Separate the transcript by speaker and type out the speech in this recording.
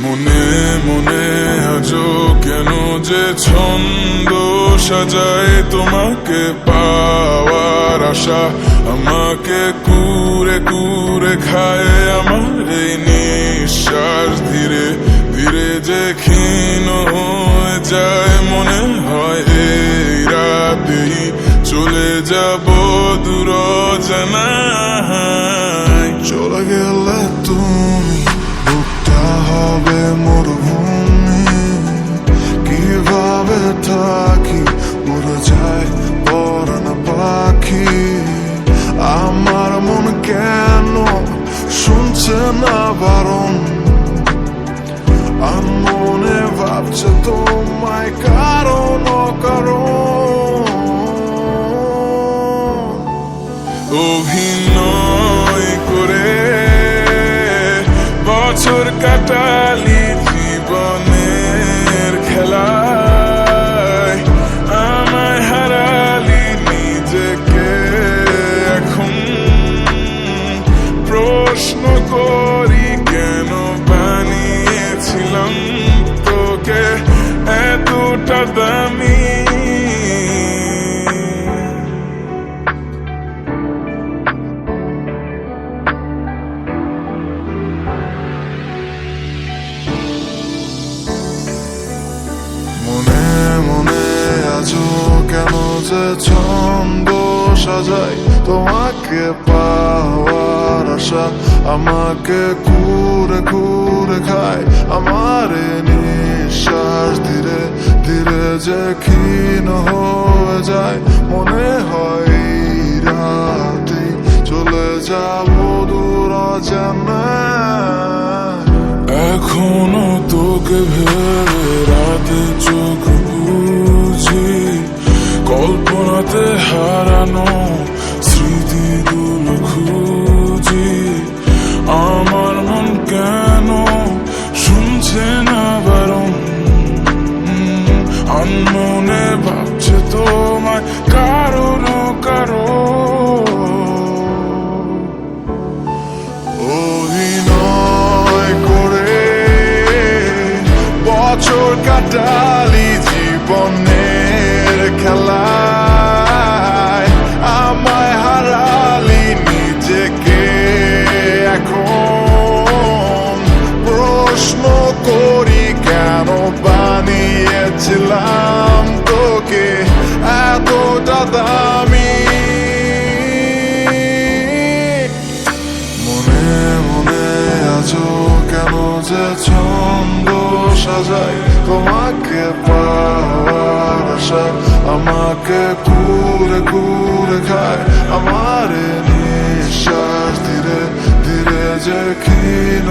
Speaker 1: মনে মনে আজও কেন যে ছন্দ সাজায় তোমাকে পাওয়ার আশা, আমাকে কুরে কুরে খায় আমার এই নিঃশ্বাস। ধীরে ধীরে যে ক্ষীণ হয়ে যায়, মনে হয় এই রাতেই চলে যাব দূর অজানায়।
Speaker 2: চলে গেলে তুমি বুকটা হবে মরুভূমি, কিভাবে থাকি উড়ে যায় পরাণ পাখি। আমার মন কেন শুনছে না বারণ, আর মনে ভাবছে তোমায় কারণ অকারণ।
Speaker 1: অভিনয় করে বছর কাটালি জীবনের খেলায়, আমায় হারালি নিজেকে। এখন প্রশ্ন করি কেন বানিয়েছিলাম তোকে এতটা দামি।
Speaker 2: মনে মনে আজও কেন যে ছন্দ সাজাই তোমাকে পাওয়ার আশা, আমাকে কুরে কুরে খায় আমার নিঃশ্বাস। ধীরে ধীরে যে ক্ষীণ হয়ে যায়, মনে হয় রাতে চলে যাব দূর অজানায়।
Speaker 1: এখনো তোকে ভেবে রাতে চোখ বুঝি, কল্পনাতে হারানো স্মৃতিগুলো খুঁজি। আমার মন কেন শুনছে না বারণ, আনমনে ভাবছে তোমায় কারণ কারণ।
Speaker 2: অভিনয় করে বছর কাটালি জীবনের খেলায়, আমায় হারালি নিজেকে। এখন প্রশ্ন করি কেন বানিয়েছিলাম তোকে এতটা দামি। মনে মনে আজও কেন যে ছন্দ সাজাই তোমাকে পাওয়ার আশা, আমাকে কুরে কুরে খায় আমার নিঃশ্বাস। ধীরে ধীরে যে ক্ষীণ